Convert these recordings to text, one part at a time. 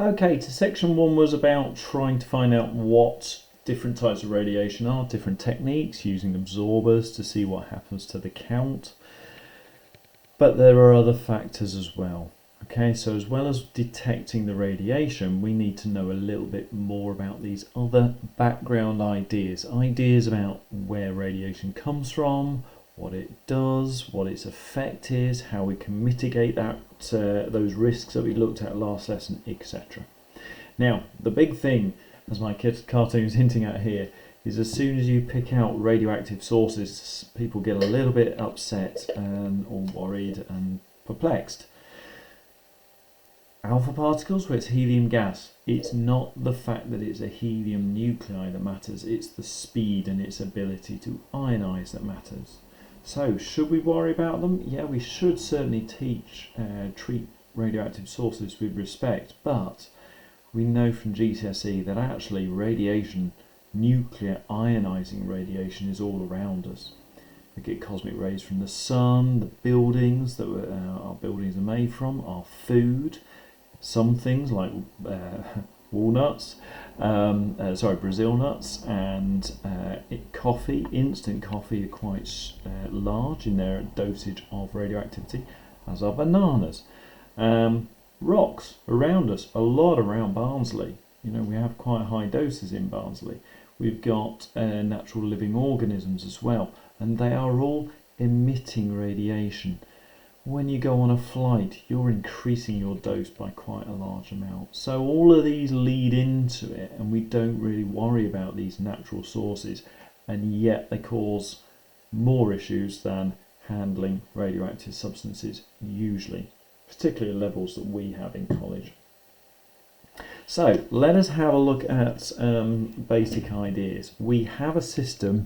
Okay, so section 1 was about trying to find out what different types of radiation are, different techniques, using absorbers to see what happens to the count. But there are other factors as well. Okay, so as well as detecting the radiation, we need to know a little bit more about these other background ideas about where radiation comes from, what it does, what its effect is, how we can mitigate that, those risks that we looked at last lesson, etc. Now, the big thing, as my cartoon is hinting at here, is as soon as you pick out radioactive sources, people get a little bit upset or worried and perplexed. Alpha particles, where it's helium gas, it's not the fact that it's a helium nuclei that matters, it's the speed and its ability to ionize that matters. So, should we worry about them? Yeah, we should certainly treat radioactive sources with respect, but we know from GCSE that actually radiation, nuclear ionizing radiation, is all around us. We get cosmic rays from the sun, the buildings that our buildings are made from, our food, some things like walnuts, Brazil nuts, and coffee, instant coffee, are quite large in their dosage of radioactivity, as are bananas. Rocks around us, a lot around Barnsley. You know, we have quite high doses in Barnsley. We've got natural living organisms as well, and they are all emitting radiation. When you go on a flight, you're increasing your dose by quite a large amount. So all of these lead into it, and we don't really worry about these natural sources, and yet they cause more issues than handling radioactive substances usually, particularly levels that we have in college. So let us have a look at basic ideas. We have a system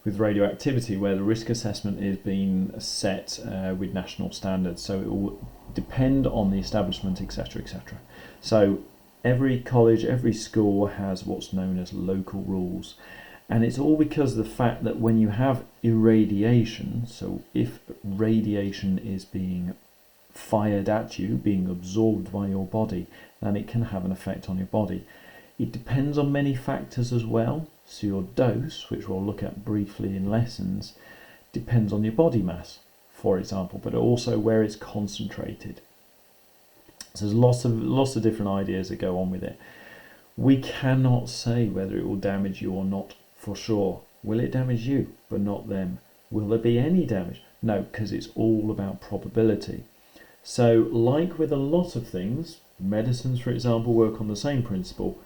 with radioactivity where the risk assessment is being set with national standards, so it will depend on the establishment, etc., etc. So every college, every school has what's known as local rules, and it's all because of the fact that when you have irradiation, so if radiation is being fired at you, being absorbed by your body, then it can have an effect on your body. It depends on many factors as well. So your dose, which we'll look at briefly in lessons, depends on your body mass, for example, but also where it's concentrated. So there's lots of different ideas that go on with it. We cannot say whether it will damage you or not for sure. Will it damage you, but not them? Will there be any damage? No, because it's all about probability. So like with a lot of things, medicines, for example, work on the same principle.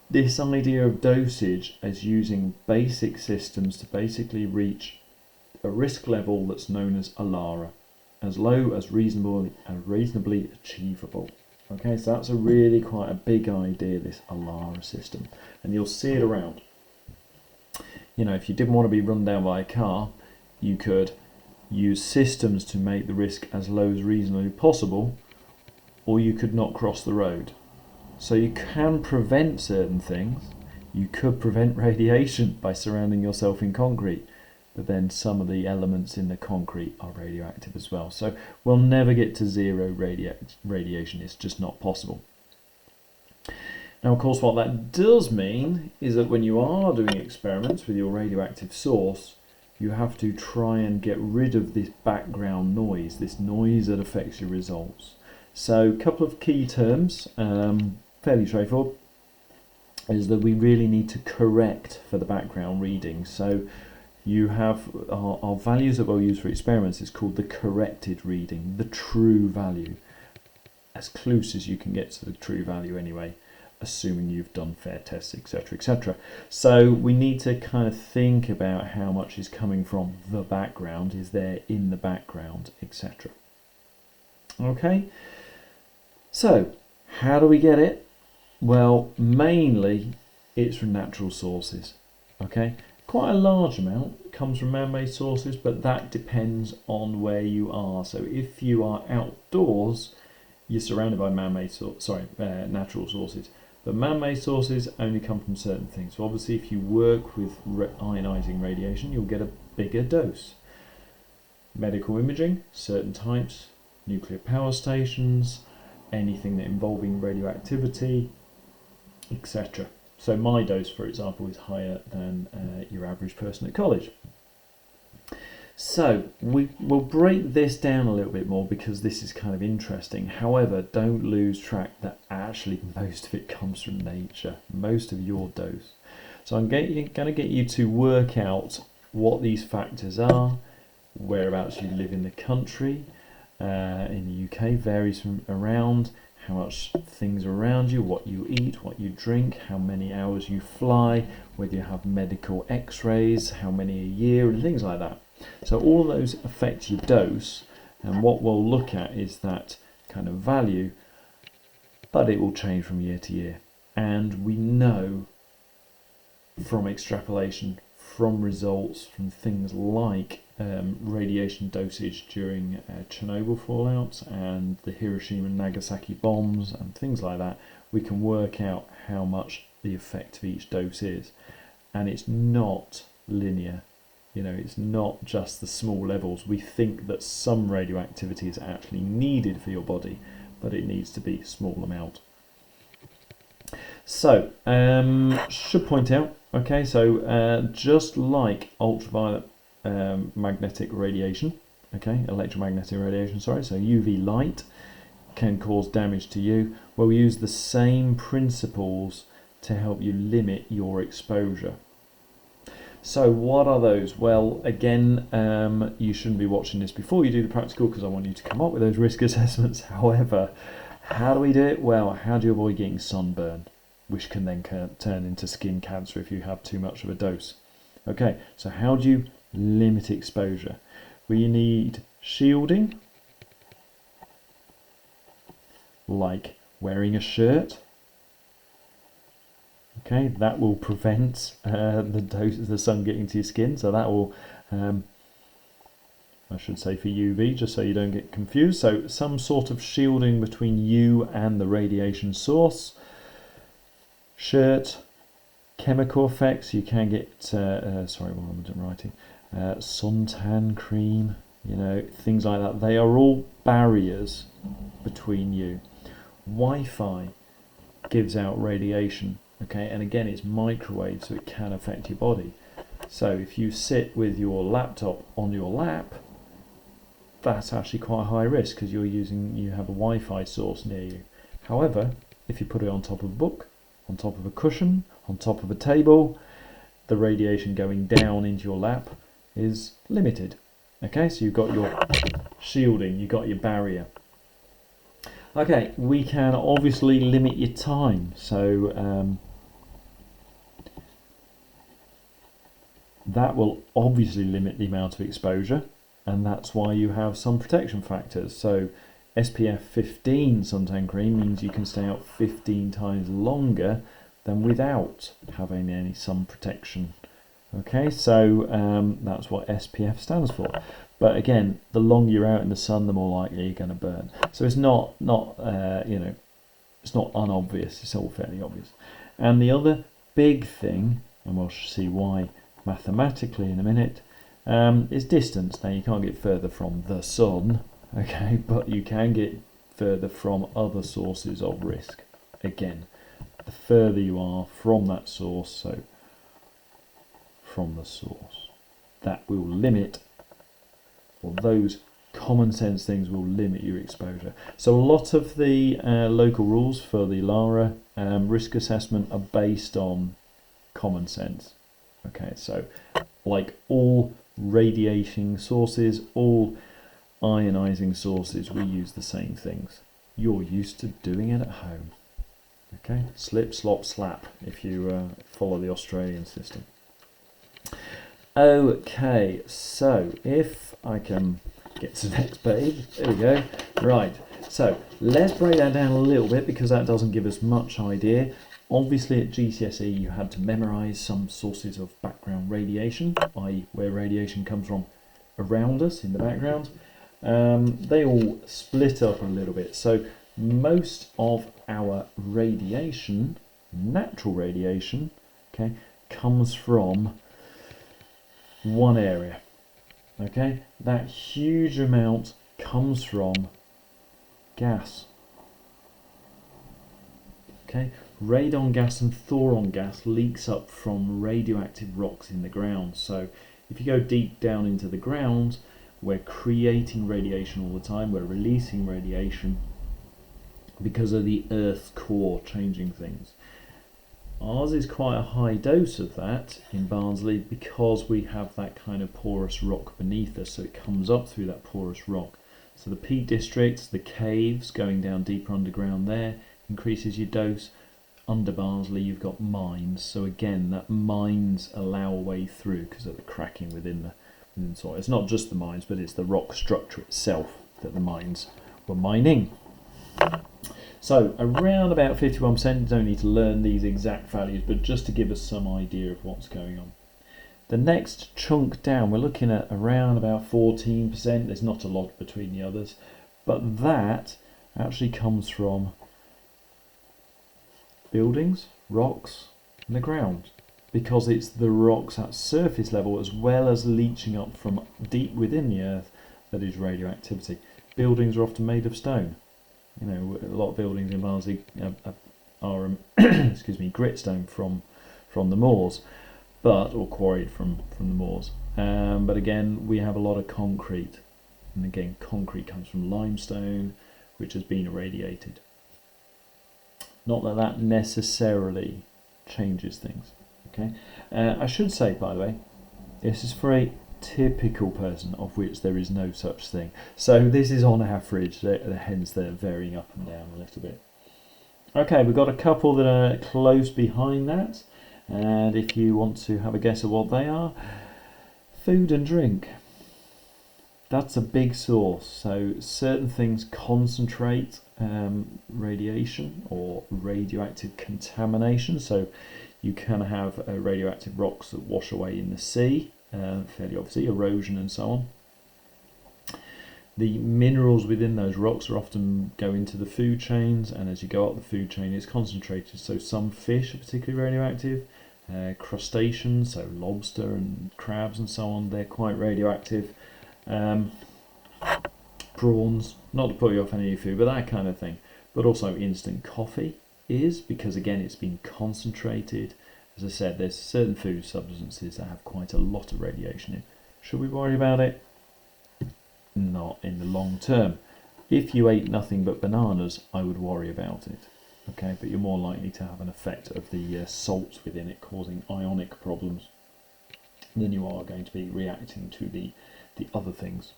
This idea of dosage is using basic systems to basically reach a risk level that's known as ALARA, as low as reasonably achievable. Okay, so that's a really quite a big idea, this ALARA system, and you'll see it around. You know, if you didn't want to be run down by a car, you could use systems to make the risk as low as reasonably possible, or you could not cross the road. So you can prevent certain things. You could prevent radiation by surrounding yourself in concrete, but then some of the elements in the concrete are radioactive as well. So we'll never get to zero radiation. It's just not possible. Now, of course, what that does mean is that when you are doing experiments with your radioactive source, you have to try and get rid of this background noise, this noise that affects your results. So a couple of key terms, fairly straightforward, is that we really need to correct for the background reading. So you have our values that we'll use for experiments is called the corrected reading, the true value, as close as you can get to the true value anyway, assuming you've done fair tests, etc., etc. So we need to kind of think about how much is coming from the background, is there in the background, etc. Okay, so how do we get it? Well, mainly it's from natural sources. Okay, quite a large amount comes from man-made sources, but that depends on where you are. So if you are outdoors, you're surrounded by natural sources. But man-made sources only come from certain things. So obviously, if you work with ionizing radiation, you'll get a bigger dose. Medical imaging, certain types, nuclear power stations, anything that involving radioactivity, etc. So my dose, for example, is higher than your average person at college. So we'll break this down a little bit more because this is kind of interesting. However, don't lose track that actually most of it comes from nature, most of your dose. So I'm going to get you to work out what these factors are, whereabouts you live in the country. In the UK varies from around, how much things are around you, what you eat, what you drink, how many hours you fly, whether you have medical x-rays, how many a year, and things like that. So all of those affect your dose, and what we'll look at is that kind of value, but it will change from year to year. And we know from extrapolation, from results, from things like radiation dosage during Chernobyl fallout and the Hiroshima and Nagasaki bombs and things like that, we can work out how much the effect of each dose is. And it's not linear. You know, it's not just the small levels. We think that some radioactivity is actually needed for your body, but it needs to be a small amount. So, should point out, okay, so just like ultraviolet magnetic radiation, okay, electromagnetic radiation, sorry, so UV light can cause damage to you. Well, we use the same principles to help you limit your exposure. So what are those? Well, again, you shouldn't be watching this before you do the practical because I want you to come up with those risk assessments. However, how do we do it? Well, how do you avoid getting sunburn, which can then turn into skin cancer if you have too much of a dose? Okay, so how do you limit exposure? Well, you need shielding, like wearing a shirt. Okay, that will prevent the sun getting to your skin, so that will, I should say for UV, just so you don't get confused. So some sort of shielding between you and the radiation source. Shirt, chemical effects, you can get, sorry, what am I writing? Suntan cream, you know, things like that. They are all barriers between you. Wi-Fi gives out radiation. Okay, and again, it's microwave, so it can affect your body. So if you sit with your laptop on your lap, that's actually quite a high risk because you have a Wi-Fi source near you. However, if you put it on top of a book, on top of a cushion, on top of a table, the radiation going down into your lap is limited. Okay, so you've got your shielding, you've got your barrier. Okay, we can obviously limit your time. So that will obviously limit the amount of exposure, and that's why you have sun protection factors. So SPF 15 suntan cream means you can stay out 15 times longer than without having any sun protection. Okay, so that's what SPF stands for. But again, the longer you're out in the sun, the more likely you're going to burn. So it's not you know, it's not unobvious. It's all fairly obvious. And the other big thing, and we'll see why mathematically in a minute, is distance. Now you can't get further from the sun, okay, but you can get further from other sources of risk. Again, the further you are from that source, so from the source, that will limit, or those common sense things will limit your exposure. So a lot of the local rules for the LARA risk assessment are based on common sense. Okay, so like all radiating sources, all ionizing sources, we use the same things. You're used to doing it at home. Okay, slip, slop, slap if you follow the Australian system. Okay, so if I can get to the next page, there we go. Right, so let's break that down a little bit because that doesn't give us much idea. Obviously at GCSE you had to memorise some sources of background radiation, i.e. where radiation comes from around us in the background. They all split up a little bit. So most of our radiation, natural radiation, okay, comes from one area. Okay, that huge amount comes from gas. Okay, radon gas and thoron gas leaks up from radioactive rocks in the ground. So if you go deep down into the ground, we're creating radiation all the time, we're releasing radiation because of the Earth's core changing things. Ours is quite a high dose of that in Barnsley because we have that kind of porous rock beneath us, so it comes up through that porous rock. So the Peak District, the caves going down deeper underground there, increases your dose. Under Barnsley you've got mines, so again that mines allow a way through because of the cracking within the soil. It's not just the mines, but it's the rock structure itself that the mines were mining. So around about 51%, you don't need to learn these exact values, but just to give us some idea of what's going on. The next chunk down, we're looking at around about 14%. There's not a lot between the others, but that actually comes from buildings, rocks, and the ground, because it's the rocks at surface level as well as leaching up from deep within the earth that is radioactivity. Buildings are often made of stone. You know, a lot of buildings in Barnsley are excuse me, gritstone from the moors, or quarried from the moors. But again, we have a lot of concrete, and again, concrete comes from limestone, which has been irradiated. Not that that necessarily changes things. Okay, I should say, by the way, this is for a typical person, of which there is no such thing. So this is on average, hence they're varying up and down a little bit. Okay, we've got a couple that are close behind that, and if you want to have a guess of what they are, food and drink. That's a big source. So certain things concentrate radiation or radioactive contamination. So you can have radioactive rocks that wash away in the sea, fairly obviously, erosion and so on. The minerals within those rocks are often go into the food chains, and as you go up the food chain it's concentrated. So some fish are particularly radioactive, crustaceans, so lobster and crabs and so on, they're quite radioactive. Prawns, not to put you off any food, but that kind of thing. But also instant coffee is, because again it's been concentrated. As I said, there's certain food substances that have quite a lot of radiation in. Should we worry about it? Not in the long term. If you ate nothing but bananas, I would worry about it. Okay, but you're more likely to have an effect of the salts within it causing ionic problems than you are going to be reacting to the other things.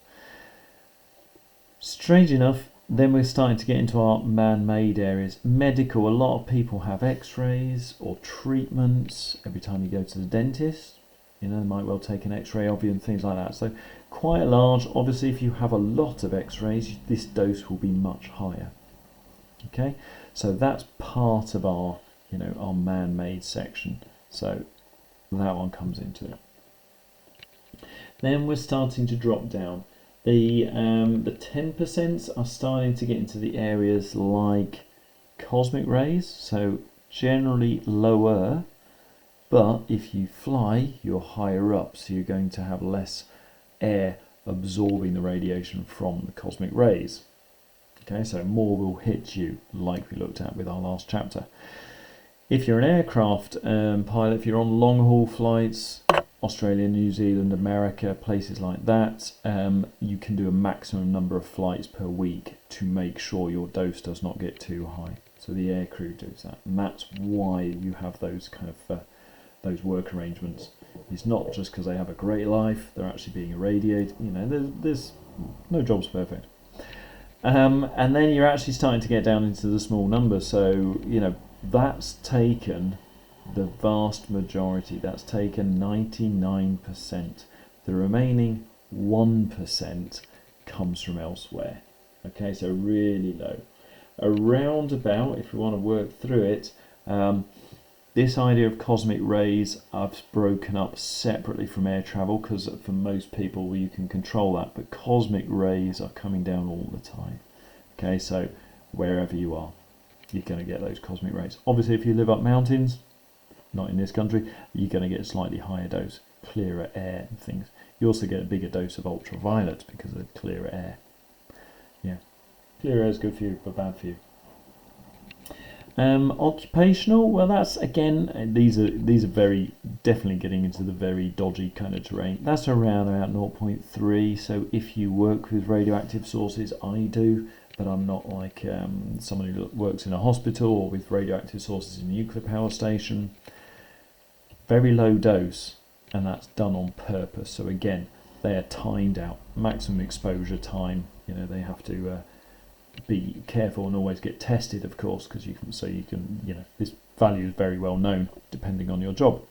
Strange enough, then we're starting to get into our man-made areas. Medical, a lot of people have x-rays or treatments every time you go to the dentist. You know, they might well take an x-ray of you and things like that. So quite large. Obviously, if you have a lot of x-rays, this dose will be much higher. Okay, so that's part of our, you know, our man-made section. So that one comes into it. Then we're starting to drop down. The 10% are starting to get into the areas like cosmic rays, so generally lower, but if you fly, you're higher up, so you're going to have less air absorbing the radiation from the cosmic rays. Okay, so more will hit you, like we looked at with our last chapter. If you're an aircraft pilot, if you're on long-haul flights, Australia, New Zealand, America, places like that, you can do a maximum number of flights per week to make sure your dose does not get too high. So the aircrew does that, and that's why you have those kind of those work arrangements. It's not just because they have a great life; they're actually being irradiated. You know, there's no job's perfect. And then you're actually starting to get down into the small numbers. So you know that's taken the vast majority. That's taken 99%. The remaining 1% comes from elsewhere. Okay, so really low. Around about, if we want to work through it, this idea of cosmic rays I've broken up separately from air travel, because for most people you can control that, but cosmic rays are coming down all the time. Okay, so wherever you are, you're going to get those cosmic rays. Obviously, if you live up mountains, not in this country, you're going to get a slightly higher dose, clearer air and things. You also get a bigger dose of ultraviolet because of clearer air. Yeah, clear air is good for you, but bad for you. Occupational, well, that's again, these are very definitely getting into the very dodgy kind of terrain. That's around about 0.3. So if you work with radioactive sources, I do, but I'm not like someone who works in a hospital or with radioactive sources in a nuclear power station. Very low dose, and that's done on purpose. So again, they are timed out, maximum exposure time. You know, they have to be careful and always get tested, of course, because you can, you know, this value is very well known depending on your job.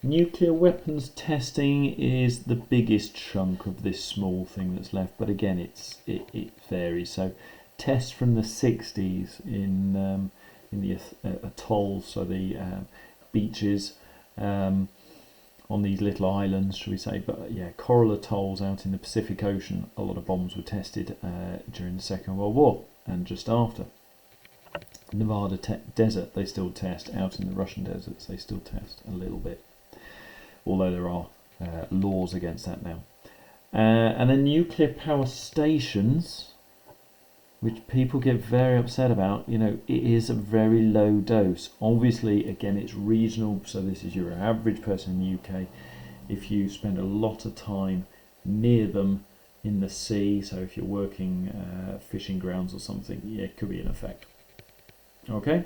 Nuclear weapons testing is the biggest chunk of this small thing that's left, but again, it varies. So tests from the 60s in the atolls, so the beaches on these little islands, shall we say, but yeah, coral atolls out in the Pacific Ocean, a lot of bombs were tested during the Second World War and just after. Nevada desert, they still test. Out in the Russian deserts, they still test a little bit, although there are laws against that now. And then nuclear power stations, which people get very upset about, you know, it is a very low dose. Obviously, again, it's regional, so this is your average person in the UK. If you spend a lot of time near them in the sea, so if you're working fishing grounds or something, yeah, it could be an effect. Okay,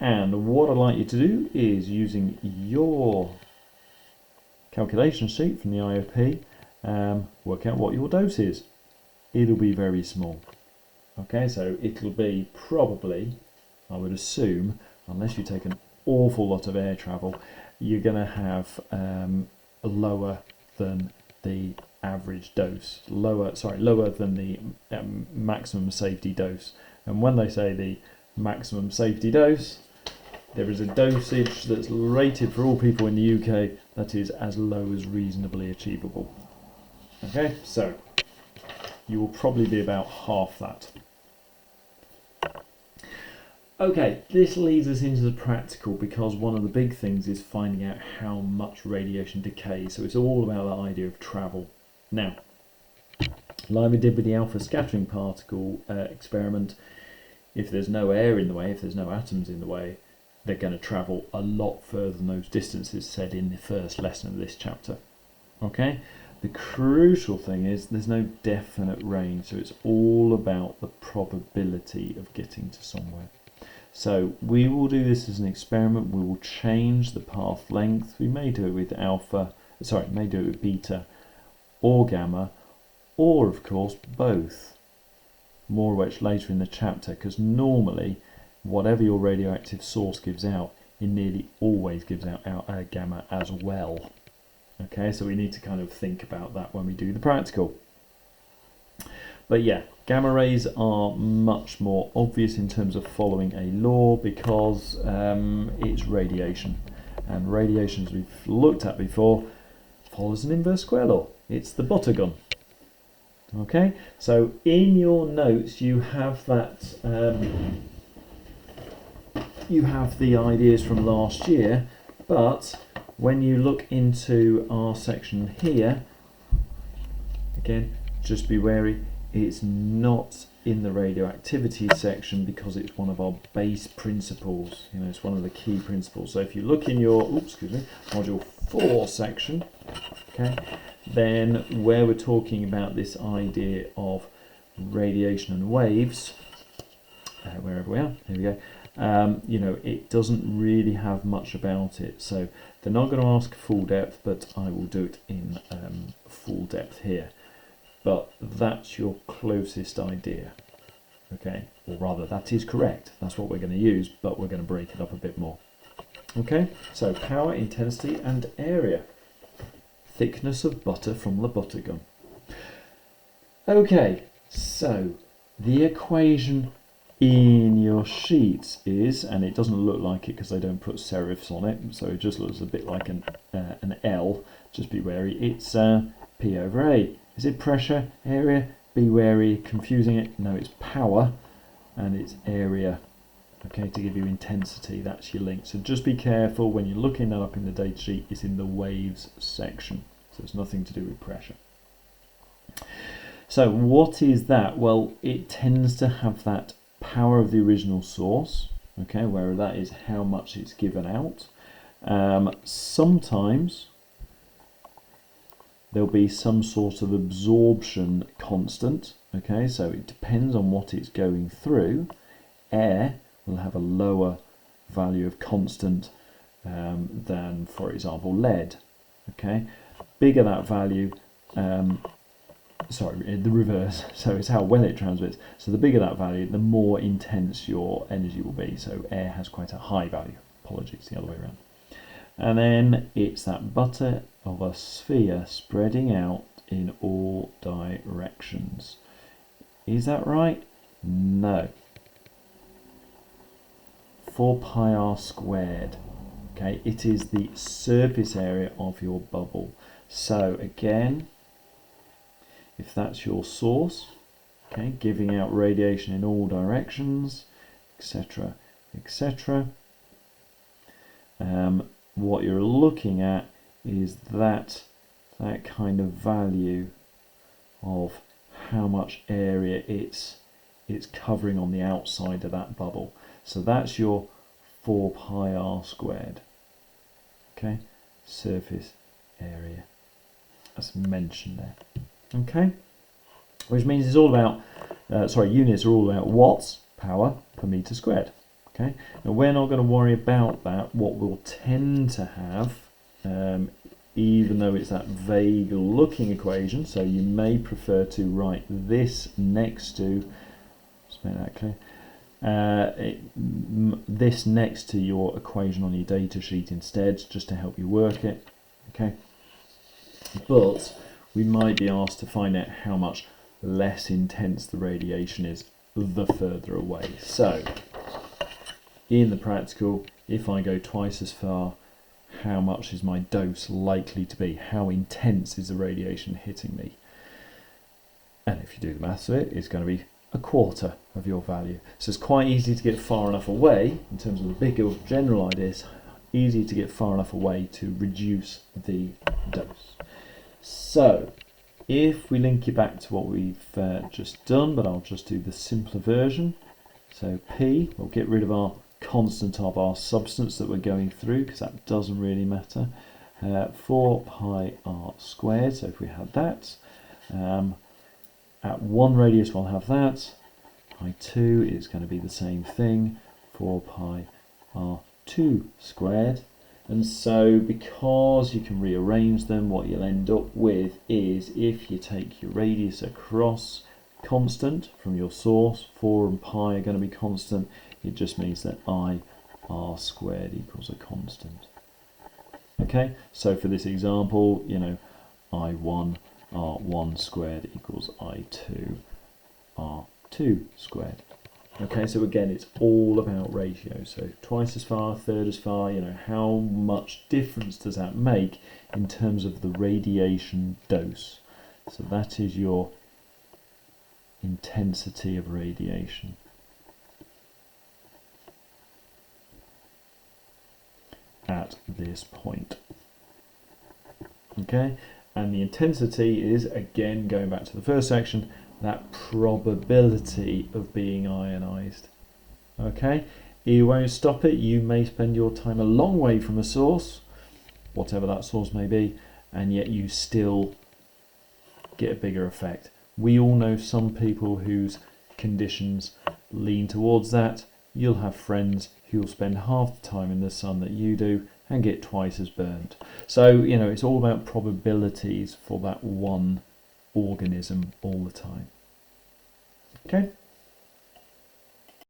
and what I'd like you to do is, using your calculation sheet from the IOP, work out what your dose is. It'll be very small. Okay, so it'll be probably, I would assume, unless you take an awful lot of air travel, you're going to have lower than the average dose, lower than the maximum safety dose. And when they say the maximum safety dose, there is a dosage that's rated for all people in the UK that is as low as reasonably achievable. Okay, so you will probably be about half that. Okay, this leads us into the practical, because one of the big things is finding out how much radiation decays. So it's all about the idea of travel. Now, like we did with the alpha scattering particle experiment, if there's no air in the way, if there's no atoms in the way, they're going to travel a lot further than those distances said in the first lesson of this chapter. Okay? The crucial thing is there's no definite range, so it's all about the probability of getting to somewhere. So we will do this as an experiment. We will change the path length. We may do it with beta or gamma, or of course both. More of which later in the chapter, because normally whatever your radioactive source gives out, it nearly always gives out gamma as well. Okay, so we need to kind of think about that when we do the practical. But yeah, gamma rays are much more obvious in terms of following a law, because it's radiation. And radiation, as we've looked at before, follows an inverse square law. It's the butter gun. Okay, so in your notes you have that, you have the ideas from last year, but when you look into our section here, again, just be wary, it's not in the radioactivity section, because it's one of our base principles. You know, it's one of the key principles. So if you look in your module 4 section, okay, then where we're talking about this idea of radiation and waves, wherever we are, here we go. You know, it doesn't really have much about it, so they're not going to ask full depth, but I will do it in full depth here. But that's your closest idea, okay? Or rather, that is correct. That's what we're going to use, but we're going to break it up a bit more. Okay, so power, intensity, and area. Thickness of butter from the butter gun. Okay, so the equation in your sheets is, and it doesn't look like it because they don't put serifs on it, so it just looks a bit like an L. Just be wary. It's P over A. Is it pressure, area? Be wary, confusing it. No, it's power, and it's area. Okay, to give you intensity, that's your link. So just be careful when you're looking that up in the data sheet. It's in the waves section, so it's nothing to do with pressure. So what is that? Well, it tends to have that power of the original source, okay, where that is how much it's given out. Sometimes there'll be some sort of absorption constant, okay, so it depends on what it's going through. Air will have a lower value of constant than, for example, lead, okay. Bigger that value, sorry, in the reverse, so it's how well it transmits. So the bigger that value, the more intense your energy will be. So air has quite a high value. Apologies, the other way around. And then it's that butter of a sphere spreading out in all directions. Is that right? No. 4 pi r squared. Okay, it is the surface area of your bubble. So again, if that's your source, okay, giving out radiation in all directions, etc., etc., what you're looking at is that kind of value of how much area it's covering on the outside of that bubble. So that's your 4 pi r squared, okay, surface area, as mentioned there. Okay, which means it's all about, units are all about watts, power per meter squared. Okay, now we're not going to worry about that. What we'll tend to have, even though it's that vague looking equation, so you may prefer to write this next to, just make that clear, this next to your equation on your data sheet instead, just to help you work it. Okay, but we might be asked to find out how much less intense the radiation is the further away. So in the practical, if I go twice as far, how much is my dose likely to be? How intense is the radiation hitting me? And if you do the maths of it, it's going to be a quarter of your value. So it's quite easy to get far enough away, in terms of the bigger general ideas, easy to get far enough away to reduce the dose. So if we link it back to what we've just done, but I'll just do the simpler version. So P, we'll get rid of our constant of our substance that we're going through, because that doesn't really matter. 4 pi r squared, so if we had that, at one radius we'll have that. Pi 2 is going to be the same thing, 4 pi r2 squared. And so because you can rearrange them, what you'll end up with is, if you take your radius across constant from your source, 4 and pi are going to be constant, it just means that I r squared equals a constant. Okay, so for this example, you know, I1 r1 squared equals I2 r2 squared. Okay, so again, it's all about ratios. So twice as far, third as far, you know, how much difference does that make in terms of the radiation dose? So that is your intensity of radiation. At this point. Okay, and the intensity is, again, going back to the first section, that probability of being ionized. Okay, you won't stop it. You may spend your time a long way from a source, whatever that source may be, and yet you still get a bigger effect. We all know some people whose conditions lean towards that. You'll have friends who'll spend half the time in the sun that you do and get twice as burned. So, you know, it's all about probabilities for that one organism all the time. Okay?